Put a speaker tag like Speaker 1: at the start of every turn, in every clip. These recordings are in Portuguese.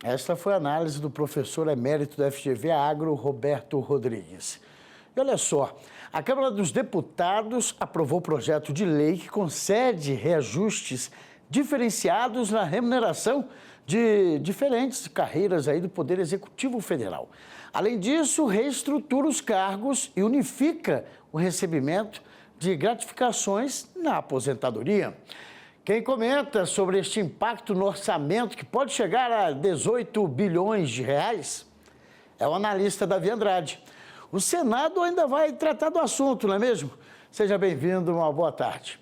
Speaker 1: Esta foi a análise do professor emérito da FGV Agro, Roberto Rodrigues. E olha só, a Câmara dos Deputados aprovou o projeto de lei que concede reajustes diferenciados na remuneração de diferentes carreiras aí do Poder Executivo Federal. Além disso, reestrutura os cargos e unifica o recebimento de gratificações na aposentadoria. Quem comenta sobre este impacto no orçamento, que pode chegar a 18 bilhões de reais, é o analista Davi Andrade. O Senado ainda vai tratar do assunto, não é mesmo? Seja bem-vindo, uma boa tarde.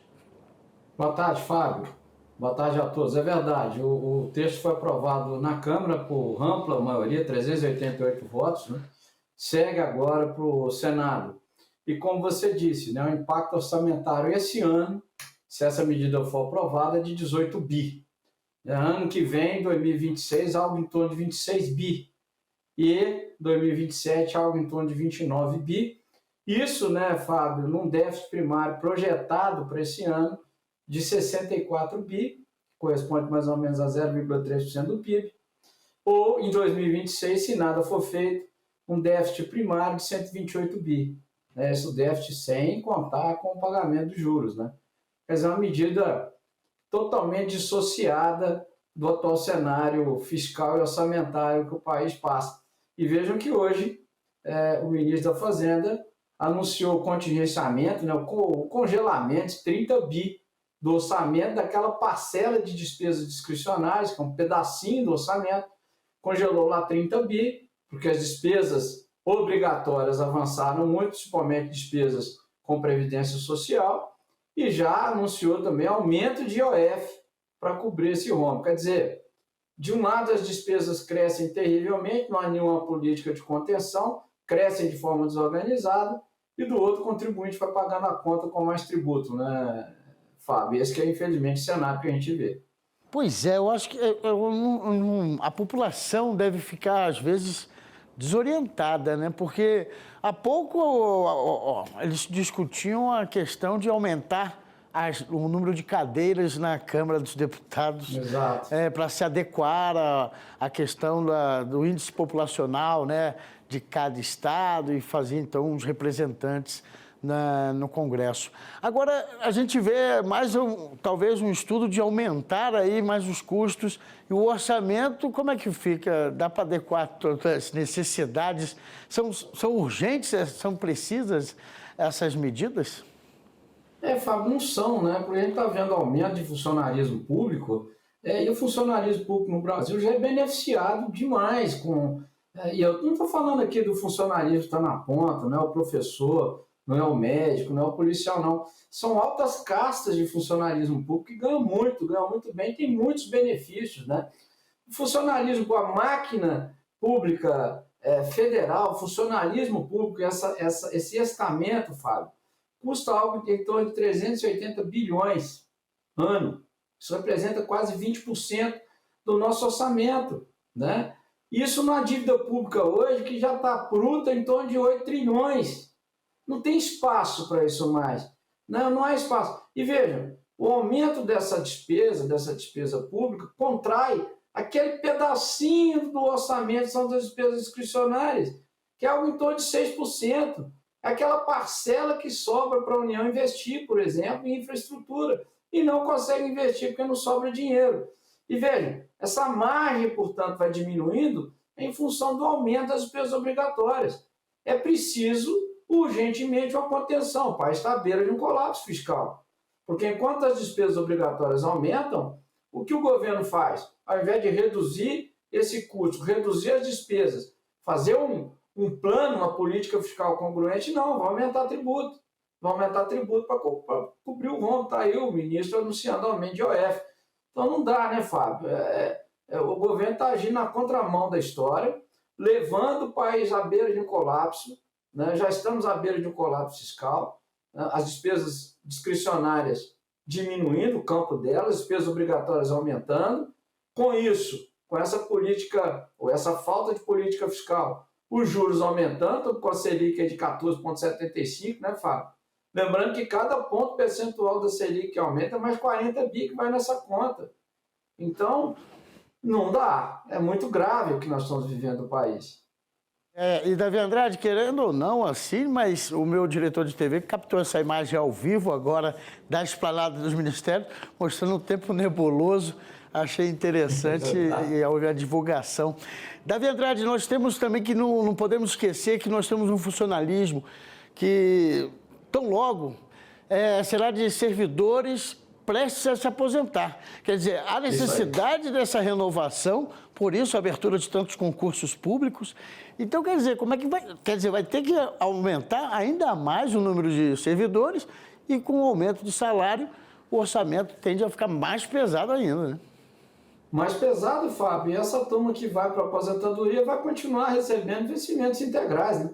Speaker 2: Boa tarde, Fábio. Boa tarde a todos. É verdade, o texto foi aprovado na Câmara por ampla maioria, 388 votos, né? Segue agora para o Senado. E como você disse, né, o impacto orçamentário esse ano, se essa medida for aprovada, é de 18 bi. Ano que vem, 2026, algo em torno de 26 bi. E 2027, algo em torno de 29 bi. Isso, né, Fábio, num déficit primário projetado para esse ano de 64 bi, corresponde mais ou menos a 0,3% do PIB. Ou, em 2026, se nada for feito, um déficit primário de 128 bi. Esse é o déficit sem contar com o pagamento de juros, né? Quer dizer, uma medida totalmente dissociada do atual cenário fiscal e orçamentário que o país passa. E vejam que hoje o ministro da Fazenda anunciou o contingenciamento, né, o congelamento de 30 bi do orçamento, daquela parcela de despesas discricionárias, que é um pedacinho do orçamento, congelou lá 30 bi, porque as despesas obrigatórias avançaram muito, principalmente despesas com previdência social, e já anunciou também aumento de IOF para cobrir esse rombo. Quer dizer, de um lado as despesas crescem terrivelmente, não há nenhuma política de contenção, crescem de forma desorganizada, e do outro o contribuinte vai pagando a conta com mais tributo, né, Fábio? Esse que é, infelizmente, o cenário que a gente vê.
Speaker 1: Pois é, eu acho que a população deve ficar, às vezes, desorientada, né? Porque há pouco eles discutiam a questão de aumentar o número de cadeiras na Câmara dos Deputados para se adequar à questão do índice populacional, né, de cada estado e fazer, então, os representantes no Congresso. Agora, a gente vê talvez um estudo de aumentar aí mais os custos e o orçamento, como é que fica? Dá para adequar todas as necessidades? São urgentes, são precisas essas medidas?
Speaker 2: Fábio, não são, né? Porque a gente está vendo aumento de funcionarismo público, e o funcionarismo público no Brasil já é beneficiado demais com... e eu não estou falando aqui do funcionarismo que está na ponta, não é o professor, não é o médico, não é o policial, não. São altas castas de funcionarismo público que ganham muito bem, tem muitos benefícios, né? O funcionarismo com a máquina pública federal, o funcionarismo público, esse estamento, Fábio, custa algo em torno de 380 bilhões ano. Isso representa quase 20% do nosso orçamento, né? Isso na dívida pública hoje, que já está bruta em torno de 8 trilhões. Não tem espaço para isso mais. Não há espaço. E vejam, o aumento dessa despesa pública, contrai aquele pedacinho do orçamento, são das despesas discricionárias, que é algo em torno de 6%. É aquela parcela que sobra para a União investir, por exemplo, em infraestrutura, e não consegue investir porque não sobra dinheiro. E vejam, essa margem, portanto, vai diminuindo em função do aumento das despesas obrigatórias. É preciso urgentemente uma contenção. O país está à beira de um colapso fiscal. Porque enquanto as despesas obrigatórias aumentam, o que o governo faz? Ao invés de reduzir esse custo, reduzir as despesas, fazer um plano, uma política fiscal congruente, não, vai aumentar tributo. Vai aumentar tributo para cobrir o rombo. Está aí o ministro anunciando aumento de IOF. Então não dá, né, Fábio? O governo está agindo na contramão da história, levando o país à beira de um colapso, né? Já estamos à beira de um colapso fiscal, né? As despesas discricionárias diminuindo o campo delas, as despesas obrigatórias aumentando. Com isso, com essa política, ou essa falta de política fiscal, os juros aumentando, com a Selic de 14,75, né, Fábio? Lembrando que cada ponto percentual da Selic que aumenta, mais 40 bi que vai nessa conta. Então, Não dá. É muito grave o que nós estamos vivendo no país.
Speaker 1: E Davi Andrade, querendo ou não, assim, mas o meu diretor de TV captou essa imagem ao vivo agora da esplanada dos ministérios, mostrando um tempo nebuloso. Achei interessante e a divulgação. Davi Andrade, nós temos também que não podemos esquecer que nós temos um funcionalismo que, tão logo, será de servidores prestes a se aposentar. Quer dizer, há necessidade dessa renovação, por isso a abertura de tantos concursos públicos. Então, quer dizer, como é que vai? Quer dizer, vai ter que aumentar ainda mais o número de servidores e com o aumento de salário, o orçamento tende a ficar mais pesado ainda, né?
Speaker 2: Mais pesado, Fábio, e essa turma que vai para a aposentadoria vai continuar recebendo vencimentos integrais, né?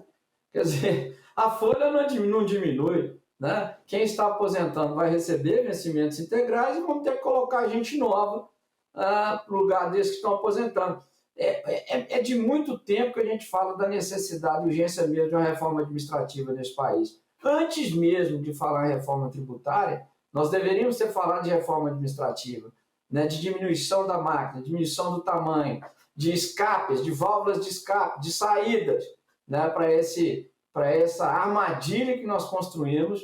Speaker 2: Quer dizer, a folha não diminui, né? Quem está aposentando vai receber vencimentos integrais e vamos ter que colocar gente nova para o lugar desses que estão aposentando. É de muito tempo que a gente fala da necessidade, urgência mesmo de uma reforma administrativa nesse país. Antes mesmo de falar em reforma tributária, nós deveríamos ter falado de reforma administrativa, né, de diminuição da máquina, diminuição do tamanho, de escapes, de válvulas de escape, de saídas, né, para essa armadilha que nós construímos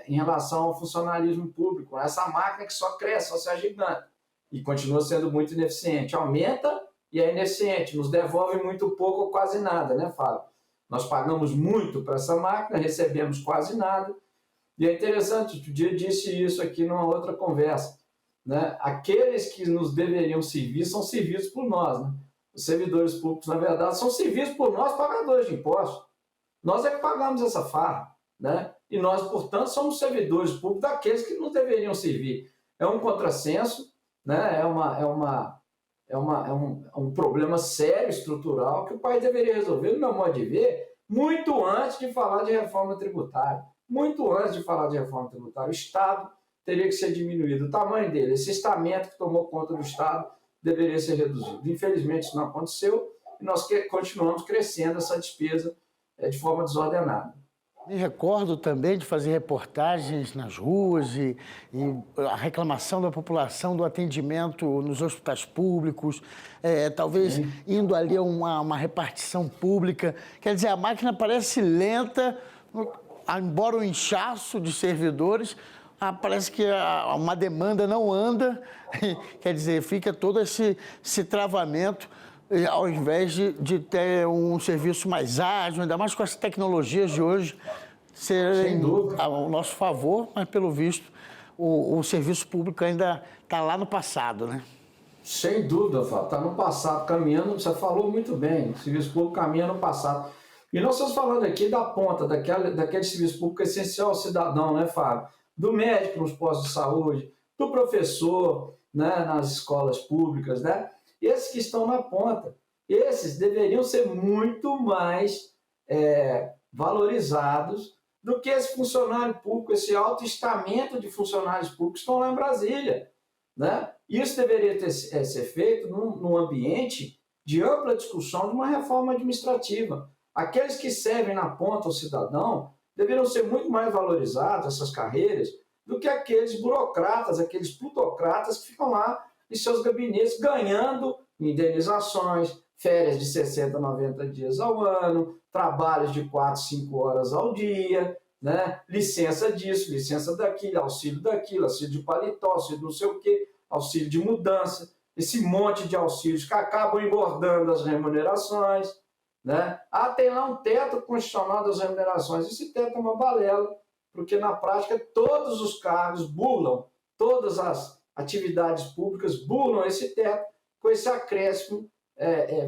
Speaker 2: em relação ao funcionalismo público. Essa máquina que só cresce, só se agiganta e continua sendo muito ineficiente. Aumenta e é ineficiente, nos devolve muito pouco ou quase nada, né, Fábio? Nós pagamos muito para essa máquina, recebemos quase nada. E é interessante, outro dia disse isso aqui numa outra conversa, né? Aqueles que nos deveriam servir são servidos por nós, né? Os servidores públicos, na verdade, são servidos por nós, pagadores de impostos. Nós é que pagamos essa farra, né? E nós, portanto, somos servidores públicos daqueles que nos deveriam servir. É um contrassenso, né? É um problema sério, estrutural, que o país deveria resolver, no meu modo de ver, muito antes de falar de reforma tributária. Muito antes de falar de reforma tributária. O Estado teria que ser diminuído. O tamanho dele, esse estamento que tomou conta do Estado, deveria ser reduzido. Infelizmente, isso não aconteceu e nós continuamos crescendo essa despesa de forma desordenada.
Speaker 1: Me recordo também de fazer reportagens nas ruas e a reclamação da população do atendimento nos hospitais públicos, talvez indo ali a uma repartição pública. Quer dizer, a máquina parece lenta, embora o inchaço de servidores, parece que uma demanda não anda, quer dizer, fica todo esse travamento, ao invés de ter um serviço mais ágil, ainda mais com as tecnologias de hoje serem ao nosso favor, mas pelo visto o serviço público ainda está lá no passado, né?
Speaker 2: Sem dúvida, Fábio, está no passado, caminhando, você falou muito bem, o serviço público caminha no passado. E nós estamos falando aqui da ponta, daquele serviço público essencial ao cidadão, né, Fábio? Do médico nos postos de saúde, do professor, né, nas escolas públicas, né? Esses que estão na ponta, esses deveriam ser muito mais valorizados do que esse funcionário público, esse alto estamento de funcionários públicos que estão lá em Brasília, né? Isso deveria ser feito num ambiente de ampla discussão de uma reforma administrativa. Aqueles que servem na ponta ao cidadão deveriam ser muito mais valorizados, essas carreiras, do que aqueles burocratas, aqueles plutocratas que ficam lá em seus gabinetes ganhando indenizações, férias de 60, 90 dias ao ano, trabalhos de 4, 5 horas ao dia, né? Licença disso, licença daquilo, auxílio de paletó, auxílio de não sei o quê, auxílio de mudança, esse monte de auxílios que acabam engordando as remunerações, né? Tem lá um teto constitucional das remunerações, esse teto é uma balela, porque na prática todos os cargos burlam, todas as atividades públicas burlam esse teto com esse acréscimo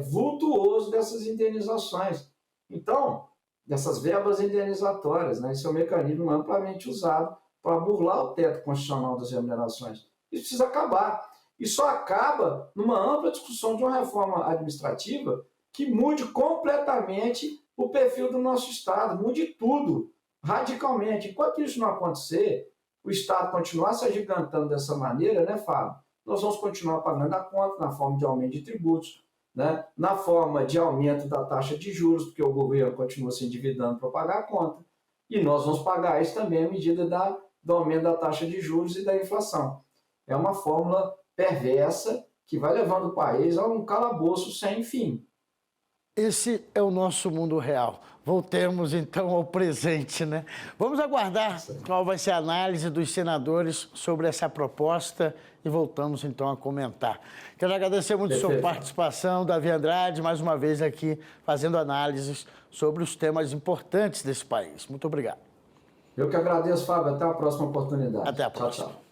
Speaker 2: vultuoso dessas indenizações. Então, dessas verbas indenizatórias, né? Esse é um mecanismo amplamente usado para burlar o teto constitucional das remunerações. Isso precisa acabar. E só acaba numa ampla discussão de uma reforma administrativa que mude completamente o perfil do nosso Estado, mude tudo, radicalmente. Enquanto isso não acontecer, o Estado continuar se agigantando dessa maneira, né, Fábio? Nós vamos continuar pagando a conta na forma de aumento de tributos, né? Na forma de aumento da taxa de juros, porque o governo continua se endividando para pagar a conta, e nós vamos pagar isso também à medida do aumento da taxa de juros e da inflação. É uma fórmula perversa que vai levando o país a um calabouço sem fim.
Speaker 1: Esse é o nosso mundo real. Voltemos então ao presente, né? Vamos aguardar qual vai ser a análise dos senadores sobre essa proposta e voltamos então a comentar. Quero agradecer muito a sua participação, Davi Andrade, mais uma vez aqui fazendo análises sobre os temas importantes desse país. Muito obrigado.
Speaker 2: Eu que agradeço, Fábio. Até a próxima oportunidade.
Speaker 1: Até a próxima.
Speaker 2: Tchau, tchau.